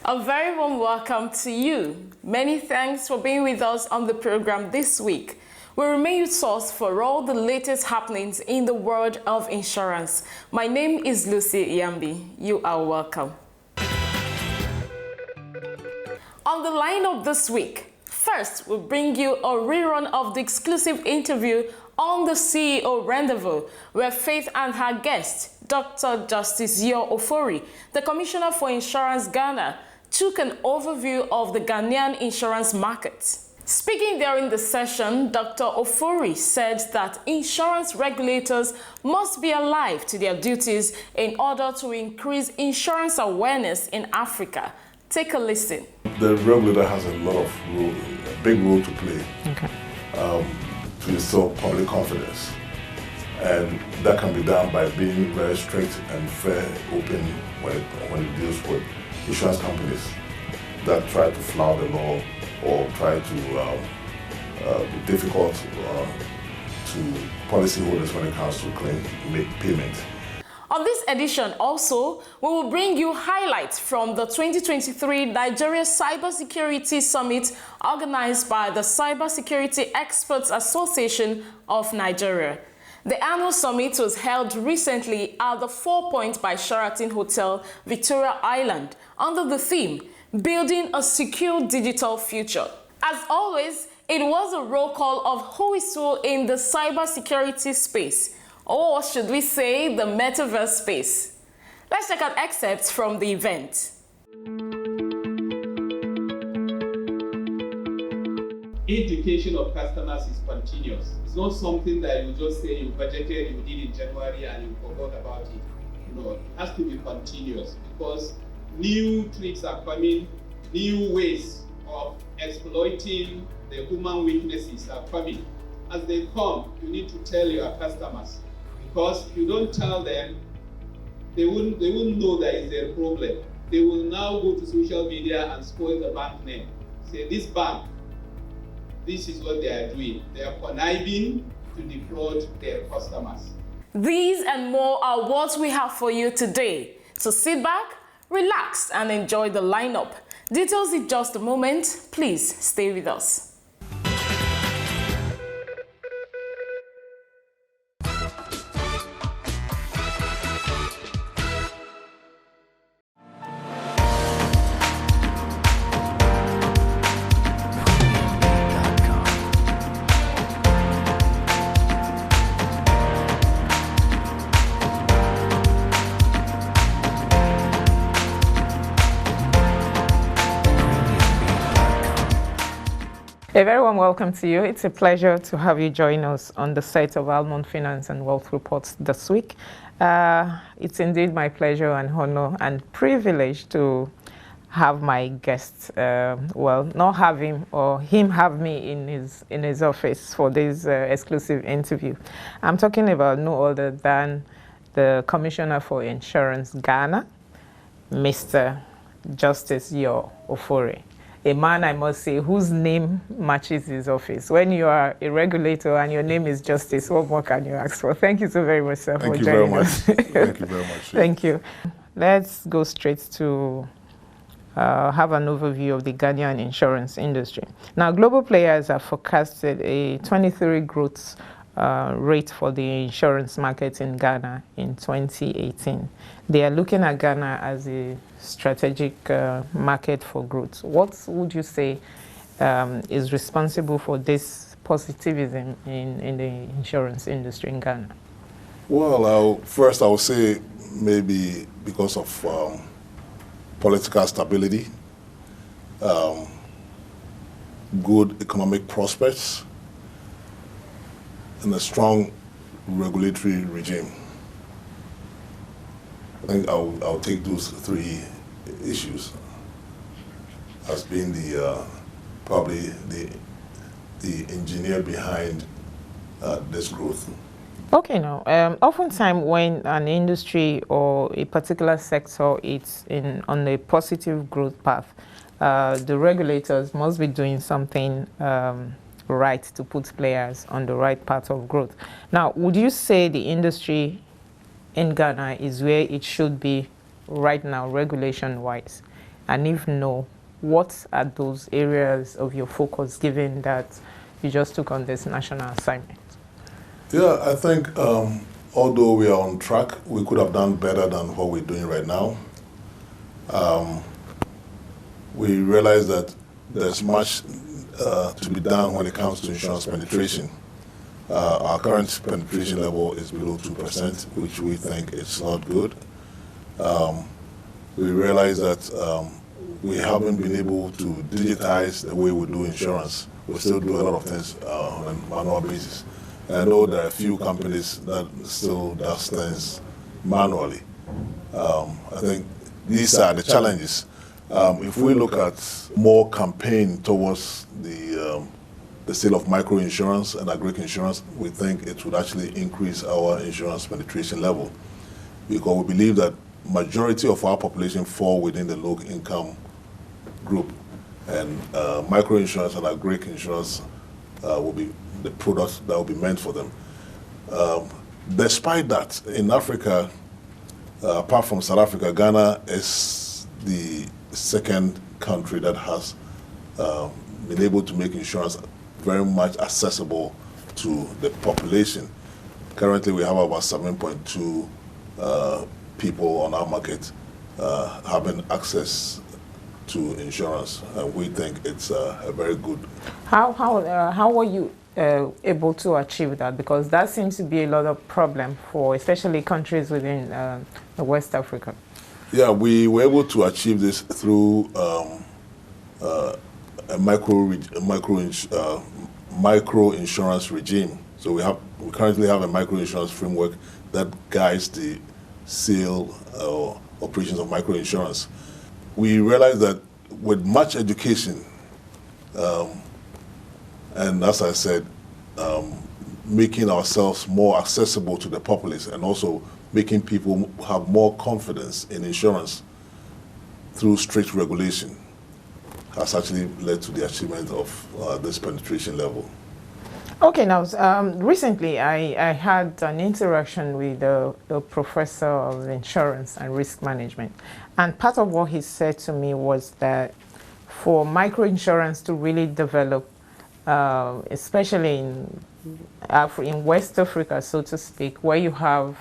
A very warm welcome to you. Many thanks for being with us on the program this week. We remain your source for all the latest happenings in the world of insurance. My name is Lucy Iyambi. You are welcome. On the lineup this week, first we'll bring you a rerun of the exclusive interview on the CEO Rendezvous, where Faith and her guest, Dr. Justice OFORI, the Commissioner for Insurance Ghana, took an overview of the Ghanaian insurance market. Speaking during the session, Dr. OFORI said that insurance regulators must be alive to their duties in order to increase insurance awareness in Africa. Take a listen. The regulator has a big role to play to instill public confidence. And that can be done by being very strict and fair, open when it deals with insurance companies that try to flout the law or try to be difficult to policyholders when it comes to make payment. On this edition also, we will bring you highlights from the 2023 Nigeria Cybersecurity Summit organized by the Cybersecurity Experts Association of Nigeria. The annual summit was held recently at the 4 Points by Sheraton Hotel, Victoria Island, under the theme, Building a Secure Digital Future. As always, it was a roll call of who is who in the cybersecurity space, or should we say the metaverse space. Let's check out excerpts from the event. Education of customers is continuous. It's not something that you just say you budgeted, you did in January and you forgot about it. No, it has to be continuous because new tricks are coming, new ways of exploiting the human weaknesses are coming. As they come, you need to tell your customers because if you don't tell them, they won't know that is their problem. They will now go to social media and spoil the bank name. Say this bank, this is what they are doing. They are conniving to defraud their customers. These and more are what we have for you today. So sit back, relax, and enjoy the lineup. Details in just a moment. Please stay with us. A very warm welcome to you. It's a pleasure to have you join us on the set of Almond Finance and Wealth Reports this week. It's indeed my pleasure and honor and privilege to have my guest, not have him or him have me in his office for this exclusive interview. I'm talking about no other than the Commissioner for Insurance Ghana, Mr. Justice OFORI. A man, I must say, whose name matches his office. When you are a regulator and your name is Justice, what more can you ask for? Thank you so very much, sir, for joining us. Thank you very much. Thank you. Let's go straight to have an overview of the Ghanaian insurance industry. Now, global players have forecasted a 23 growth rate for the insurance market in Ghana in 2018. They are looking at Ghana as a strategic market for growth. What would you say is responsible for this positivism in the insurance industry in Ghana? Well, first I would say maybe because of political stability, good economic prospects, and a strong regulatory regime. I think I'll take those three issues as being probably the engineer behind this growth. Okay, now, oftentimes when an industry or a particular sector is on a positive growth path, the regulators must be doing something right to put players on the right path of growth. Now, would you say the industry in Ghana is where it should be right now, regulation-wise? And if no, what are those areas of your focus, given that you just took on this national assignment? Yeah, I think although we are on track, we could have done better than what we're doing right now. We realize that there's much to be done when it comes to insurance penetration. Our current penetration level is below 2%, which we think is not good. We realize that we haven't been able to digitize the way we do insurance. We still do a lot of things on a manual basis. And I know there are a few companies that still does things manually. I think these are the challenges. If we look at more campaign towards the sale of microinsurance and agri insurance, we think it would actually increase our insurance penetration level, because we believe that majority of our population fall within the low income group, and microinsurance and agri insurance will be the products that will be meant for them. Despite that, in Africa, apart from South Africa, Ghana is the second country that has been able to make insurance very much accessible to the population. Currently, we have about 7.2 people on our market having access to insurance, and we think it's a very good. How were you able to achieve that? Because that seems to be a lot of problem for especially countries within West Africa. Yeah, we were able to achieve this through a micro insurance regime. So we currently have a micro insurance framework that guides the sale operations of micro insurance. We realized that with much education, and as I said, making ourselves more accessible to the populace, and also making people have more confidence in insurance through strict regulation, has actually led to the achievement of this penetration level. Okay, now recently I had an interaction with the professor of insurance and risk management, and part of what he said to me was that for microinsurance to really develop, especially in West Africa, so to speak, where you have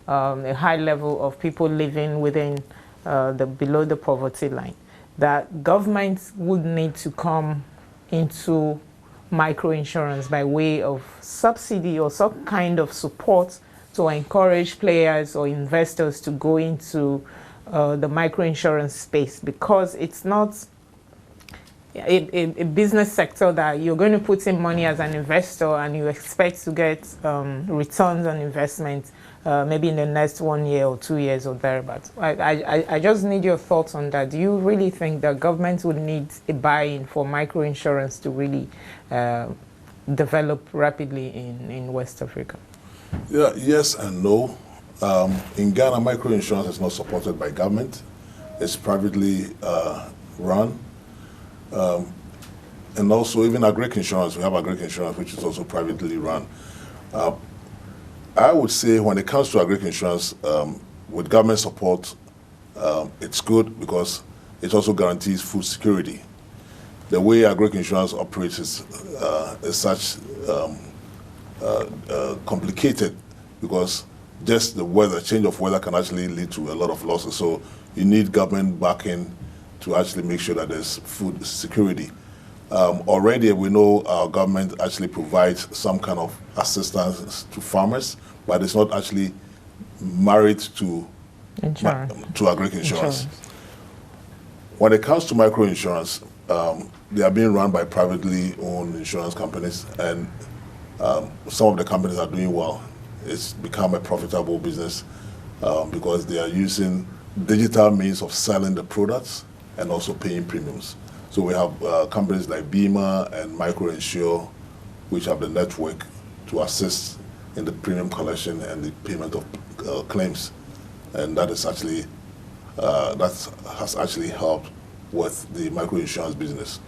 a high level of people living within below the poverty line, that governments would need to come into microinsurance by way of subsidy or some kind of support to encourage players or investors to go into the microinsurance space, because it's not a business sector that you're going to put in money as an investor and you expect to get returns on investment maybe in the next 1 year or 2 years or thereabouts. I just need your thoughts on that. Do you really think that governments would need a buy-in for microinsurance to really develop rapidly in West Africa? Yeah, yes and no. In Ghana, microinsurance is not supported by government. It's privately run. And also even agri insurance, we have agri insurance which is also privately run. I would say when it comes to agri insurance, with government support, it's good because it also guarantees food security. The way agri insurance operates is such complicated, because just the weather, change of weather can actually lead to a lot of losses. So you need government backing to actually make sure that there's food security. Already we know our government actually provides some kind of assistance to farmers, but it's not actually married to agri insurance. When it comes to microinsurance, they are being run by privately owned insurance companies, and some of the companies are doing well. It's become a profitable business because they are using digital means of selling the products and also paying premiums. So we have companies like Bima and MicroInsure, which have the network to assist in the premium collection and the payment of claims, and that is actually that has actually helped with the microinsurance business.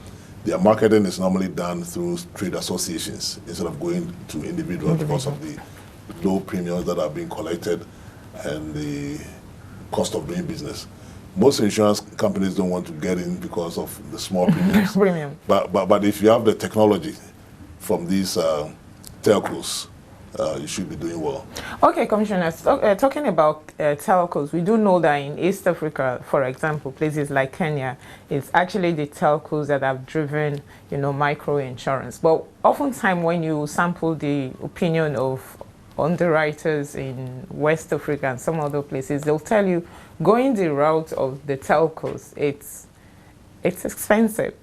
Their marketing is normally done through trade associations instead of going to individuals because of the low premiums that are being collected and the cost of doing business. most insurance companies don't want to get in because of the small premiums. Premium. But if you have the technology from these telcos, you should be doing well. Okay, Commissioner, talking about telcos, we do know that in East Africa, for example, places like Kenya, it's actually the telcos that have driven, micro insurance. But oftentimes when you sample the opinion of underwriters in West Africa and some other places, they'll tell you going the route of the telcos, it's expensive.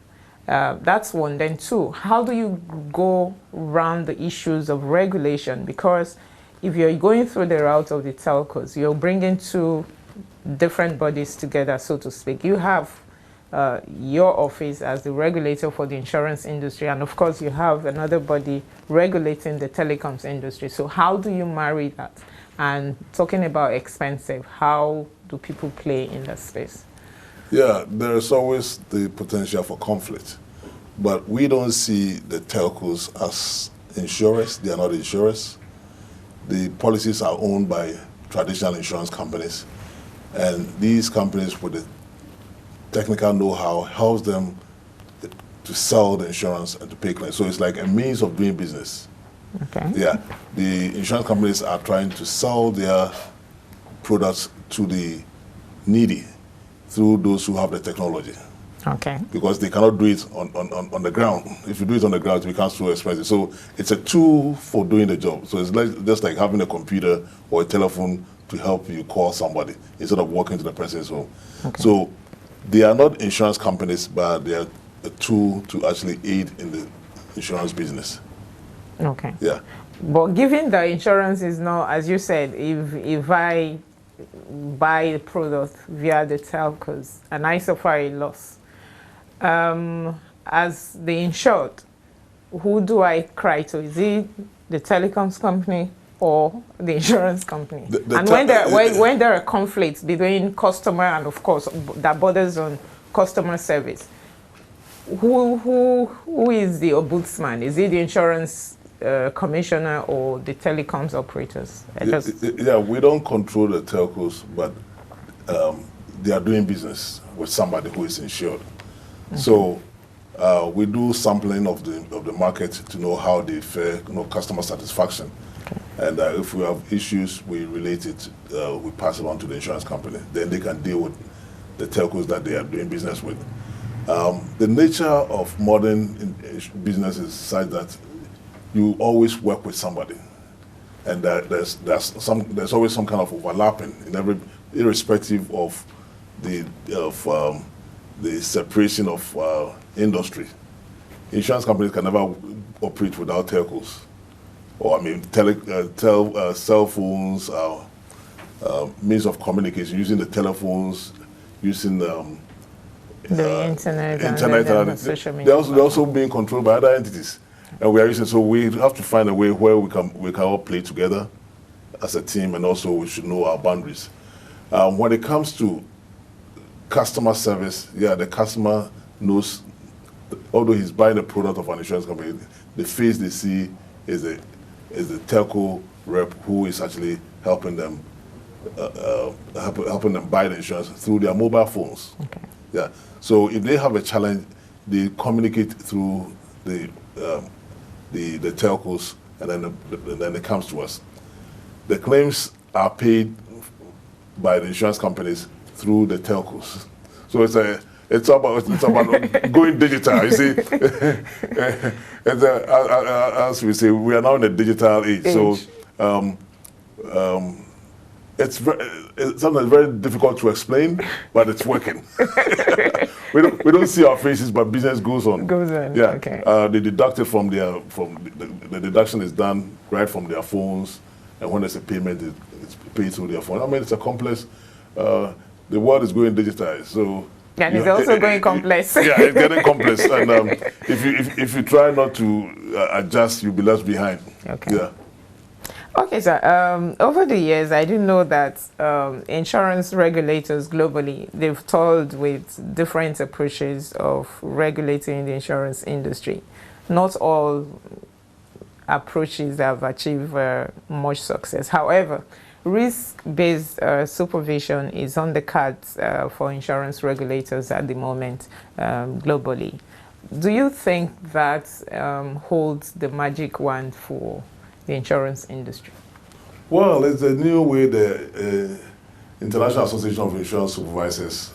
That's one. Then two, how do you go around the issues of regulation? Because if you're going through the route of the telcos, you're bringing two different bodies together, so to speak. You have your office as the regulator for the insurance industry, and of course you have another body regulating the telecoms industry. So how do you marry that? And talking about expensive, how do people play in that space? Yeah, there's always the potential for conflict, but we don't see the telcos as insurers. They are not insurers. The policies are owned by traditional insurance companies, and these companies with the technical know-how helps them to sell the insurance and to pay claims. So it's like a means of doing business. Okay. Yeah, the insurance companies are trying to sell their products to the needy through those who have the technology. Okay. Because they cannot do it on the ground. If you do it on the ground, it becomes too expensive. So it's a tool for doing the job. So it's just like having a computer or a telephone to help you call somebody instead of walking to the person's home. Okay. So they are not insurance companies, but they are a tool to actually aid in the insurance business. Okay. Yeah. But given that insurance is not, as you said, if I buy a product via the telcos and I suffer a loss, as the insured, who do I cry to? Is it the telecoms company or the insurance company? And when there are conflicts between customer and, of course, that borders on customer service, who is the ombudsman? Is it the insurance commissioner or the telecoms operators? Yeah, we don't control the telcos, but they are doing business with somebody who is insured. Okay. So we do sampling of the market to know how they fare, customer satisfaction. Okay. And if we have issues, we relate it, we pass it on to the insurance company. Then they can deal with the telcos that they are doing business with. The nature of modern business is such that you always work with somebody, and there's always some kind of overlapping in irrespective of the separation of industry. Insurance companies can never operate without telcos, or cell phones, means of communication, using the telephones, using the internet and social media. They're also being controlled by other entities. And we are using, so we have to find a way where we can all play together as a team, and also we should know our boundaries. When it comes to customer service, yeah, the customer knows, although he's buying a product of an insurance company, the face they see is the telco rep who is actually helping them buy the insurance through their mobile phones. Okay. Yeah. So if they have a challenge, they communicate through the telcos, and then it comes to us. The claims are paid by the insurance companies through the telcos. So it's about going digital. You see, as we say, we are now in a digital age. So it's sometimes very difficult to explain, but it's working. we don't see our faces, but business goes on. Yeah. Okay. They deduct it from the deduction is done right from their phones, and when there's a payment, it's paid through their phone. I mean, it's a complex. The world is going digitized, so. And it's also going complex. Yeah, it's getting complex, and if you try not to adjust, you'll be left behind. Okay. Yeah. Okay, sir. Over the years, I do know that insurance regulators globally, they've toiled with different approaches of regulating the insurance industry. Not all approaches have achieved much success. However, risk-based supervision is on the cards for insurance regulators at the moment globally. Do you think that holds the magic wand for the insurance industry? Well, it's a new way the International Association of Insurance Supervisors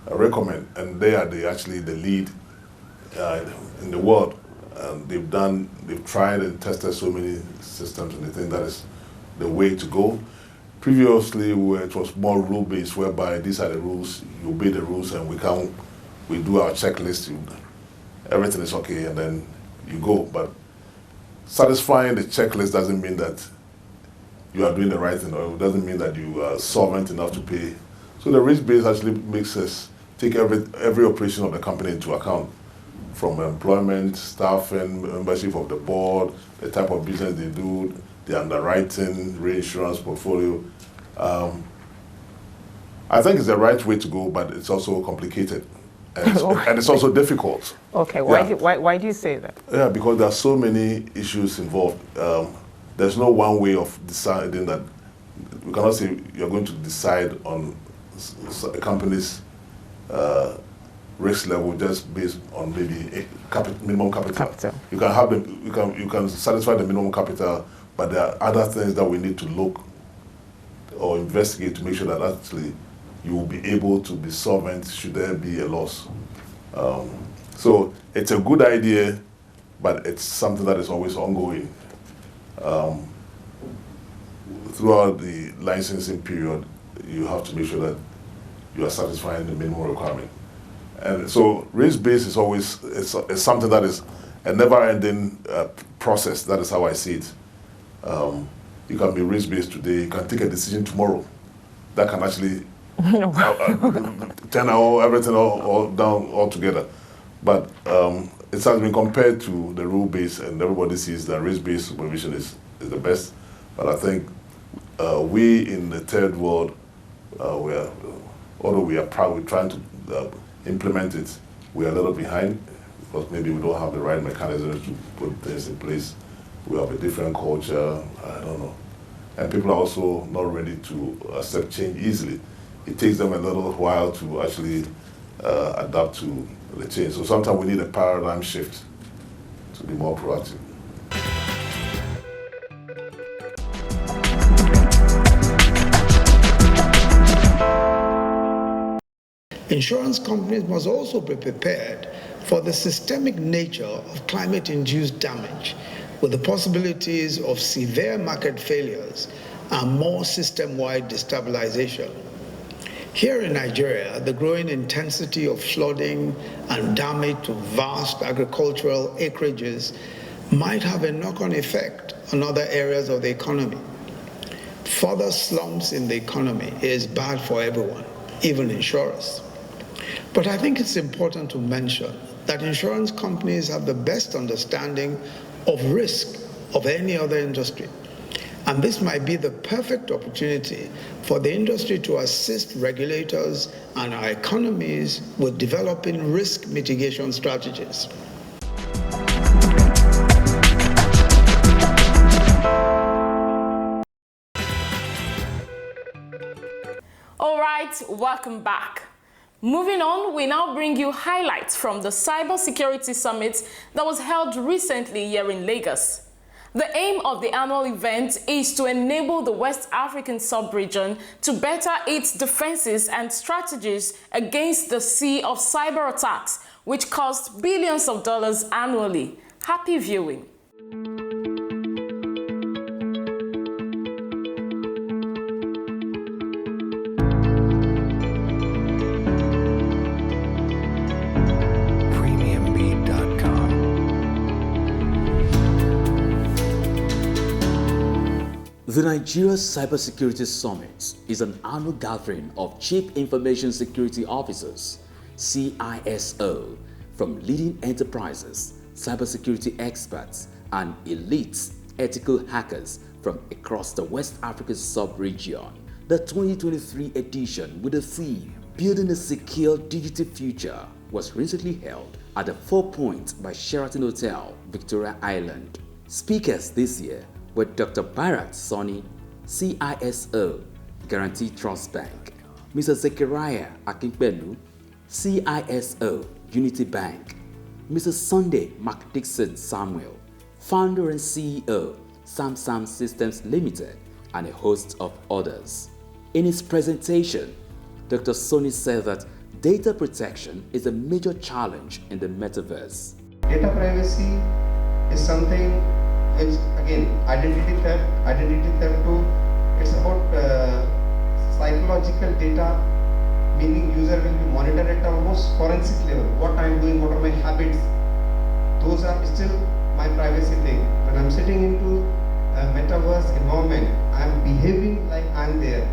recommend, and they are actually the lead in the world. They've tried and tested so many systems, and they think that is the way to go. Previously, it was more rule-based, whereby these are the rules, you obey the rules, and we do our checklist, everything is okay, and then you go. But satisfying the checklist doesn't mean that you are doing the right thing, or it doesn't mean that you are solvent enough to pay. So the risk-based actually makes us take every operation of the company into account, from employment, staffing, membership of the board, the type of business they do, the underwriting, reinsurance portfolio. I think it's the right way to go, but it's also complicated. And it's also difficult. Okay, why do you say that? Yeah, because there are so many issues involved. There's no one way of deciding that. We cannot say you're going to decide on a company's risk level just based on maybe minimum capital. You can have you can satisfy the minimum capital, but there are other things that we need to look or investigate to make sure that actually you will be able to be solvent should there be a loss. So it's a good idea, but it's something that is always ongoing. Throughout the licensing period, you have to make sure that you are satisfying the minimum requirement. And so risk-based is always it's something that is a never-ending process. That is how I see it. You can be risk-based today, you can take a decision tomorrow. That can actually turn everything all down altogether. But it has been compared to the rule-based, and everybody sees that risk-based supervision is the best. But I think we in the third world, although we are proud, we're trying to implement it, we are a little behind because maybe we don't have the right mechanisms to put things in place. We have a different culture, I don't know. And people are also not ready to accept change easily. It takes them a little while to actually adapt to the change. So sometimes we need a paradigm shift to be more proactive. Insurance companies must also be prepared for the systemic nature of climate-induced damage, with the possibilities of severe market failures and more system-wide destabilization. Here in Nigeria, the growing intensity of flooding and damage to vast agricultural acreages might have a knock-on effect on other areas of the economy. Further slumps in the economy is bad for everyone, even insurers. But I think it's important to mention that insurance companies have the best understanding of risk of any other industry. And this might be the perfect opportunity for the industry to assist regulators and our economies with developing risk mitigation strategies. All right, welcome back. Moving on, we now bring you highlights from the Cybersecurity Summit that was held recently here in Lagos. The aim of the annual event is to enable the West African sub-region to better its defenses and strategies against the sea of cyber attacks, which cost billions of dollars annually. Happy viewing. The Nigeria Cybersecurity Summit is an annual gathering of Chief Information Security Officers, CISO, from leading enterprises, cybersecurity experts, and elite ethical hackers from across the West African sub-region. The 2023 edition, with the theme Building a Secure Digital Future, was recently held at the 4 Points by Sheraton Hotel, Victoria Island. Speakers this year were Dr. Bharat Soni, CISO, Guarantee Trust Bank. Mr. Zechariah Akinpelu, CISO, Unity Bank. Mr. Sunday McDixon Samuel, founder and CEO, Samsung Systems Limited, and a host of others. In his presentation, Dr. Soni said that data protection is a major challenge in the metaverse. Data privacy is something which, again, identity theft too, it's about psychological data, meaning user will be monitored at almost forensic level. What I am doing, what are my habits, those are still my privacy thing. When I'm sitting into a metaverse environment, I am behaving like I'm there.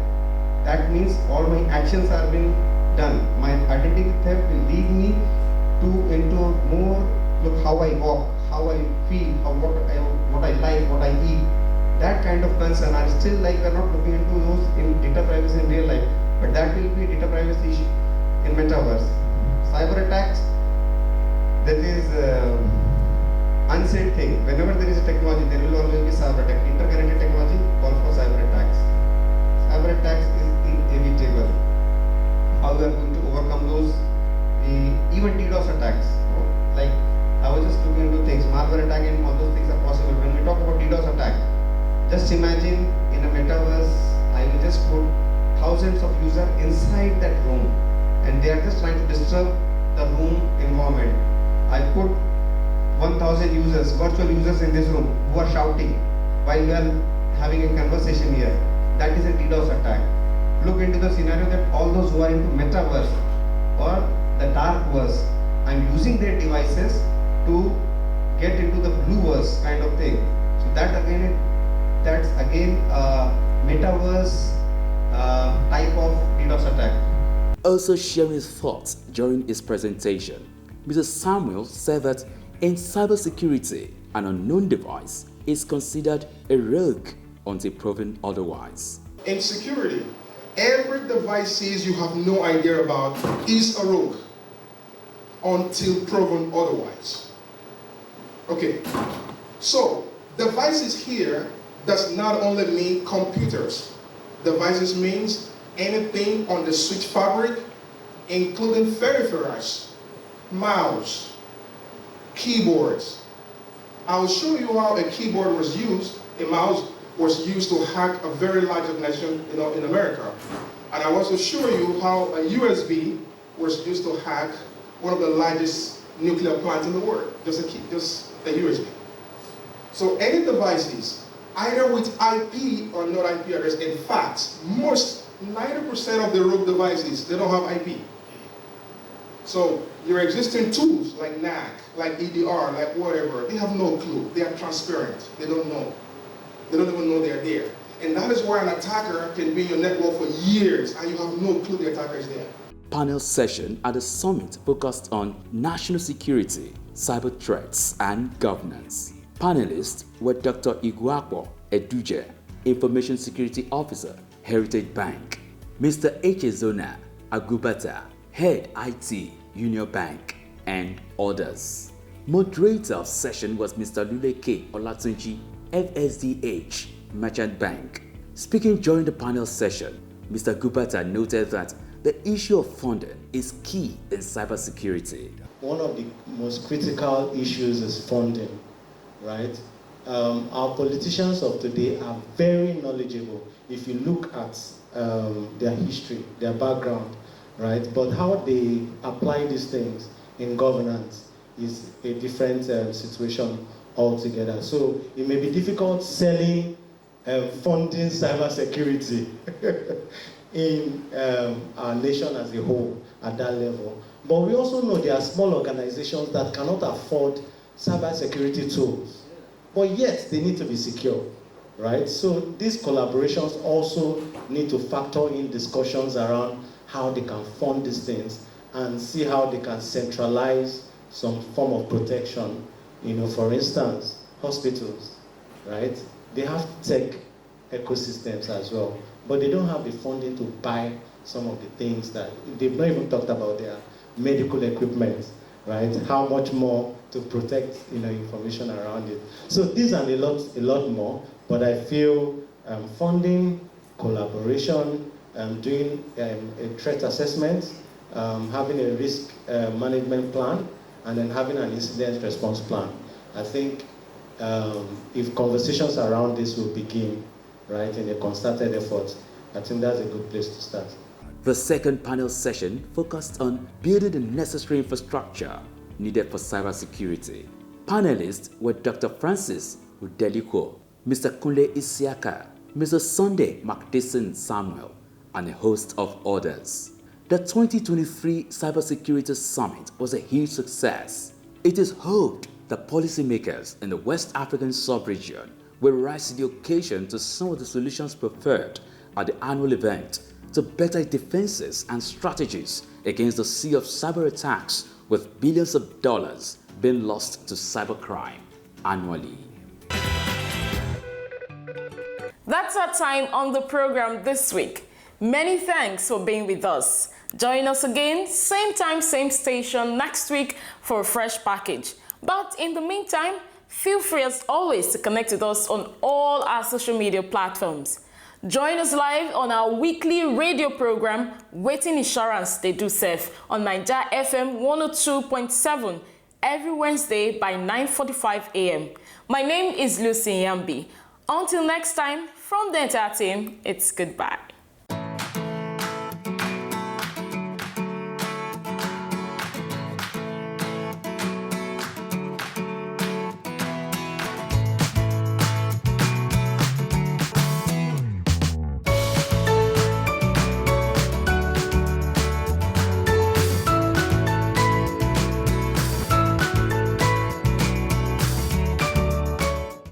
That means all my actions are being done. My identity theft will lead me into more, look how I walk, how I feel, what I like, what I eat. That kind of concern are still like we're not looking into those in data privacy in real life, but that will be data privacy issue in metaverse. Cyber attacks, that is unsaid thing. Whenever there is a technology, there will always be cyber attack. Interconnected technology call for cyber attacks. Cyber attacks is inevitable. How we are going to overcome those? Even DDoS attacks. Like I was just looking into things, malware attack and all those things are possible. When we talk about DDoS attack, just imagine in a metaverse, I will just put thousands of users inside that room, and they are just trying to disturb the room environment. I put 1,000 users, virtual users in this room who are shouting while we are having a conversation here. That is a DDoS attack. Look into the scenario that all those who are into metaverse or the darkverse, I'm using their devices to get into the blueverse kind of thing. So that's again metaverse type of DDoS attack. Also sharing his thoughts during his presentation, Mr. Samuel said that in cybersecurity, an unknown device is considered a rogue until proven otherwise. In security, every device you have no idea about is a rogue until proven otherwise. Okay, so devices here does not only mean computers. Devices means anything on the switch fabric, including peripherals, mouse, keyboards. I'll show you how a keyboard was used, a mouse was used to hack a very large organization in America. And I'll also show you how a USB was used to hack one of the largest nuclear plants in the world, just a USB. So any devices, either with IP or not IP address, in fact, 90% of the rogue devices, they don't have IP. So your existing tools like NAC, like EDR, like whatever, they have no clue. They are transparent. They don't know. They don't even know they're there. And that is why an attacker can be in your network for years and you have no clue the attacker is there. Panel session at the summit focused on national security, cyber threats, and governance. Panelists were Dr. Iguakwo Eduje, Information Security Officer, Heritage Bank, Mr. Echezona Agubata, Head IT, Union Bank, and others. Moderator of session was Mr. Luleke Olatunji, FSDH, Merchant Bank. Speaking during the panel session, Mr. Gubata noted that the issue of funding is key in cybersecurity. One of the most critical issues is funding, right? Our politicians of today are very knowledgeable if you look at their history, their background, right? But how they apply these things in governance is a different situation altogether. So it may be difficult selling funding cybersecurity in our nation as a whole at that level. But we also know there are small organizations that cannot afford cybersecurity tools, but yet they need to be secure, right? So these collaborations also need to factor in discussions around how they can fund these things and see how they can centralize some form of protection. You know, for instance, hospitals, right? They have tech ecosystems as well, but they don't have the funding to buy some of the things that they've not even talked about their medical equipment, right? How much more to protect, information around it. So these are a lot more, but I feel funding, collaboration, doing a threat assessment, having a risk management plan, and then having an incident response plan. I think if conversations around this will begin, right, in a concerted effort, I think that's a good place to start. The second panel session focused on building the necessary infrastructure needed for cybersecurity. Panelists were Dr. Francis Udeliko, Mr. Kunle Isiaka, Mr. Sunday Macdison Samuel, and a host of others. The 2023 Cybersecurity Summit was a huge success. It is hoped that policymakers in the West African sub-region will rise to the occasion to some of the solutions preferred at the annual event to better defenses and strategies against the sea of cyber attacks, with billions of dollars being lost to cybercrime annually. That's our time on the program this week. Many thanks for being with us. Join us again, same time, same station next week for a fresh package. But in the meantime, feel free as always to connect with us on all our social media platforms. Join us live on our weekly radio program, Waiting Insurance They Do Safe, on Niger FM 102.7 every Wednesday by 9:45 a.m. My name is Lucy Yambi. Until next time, from the entire team, it's goodbye.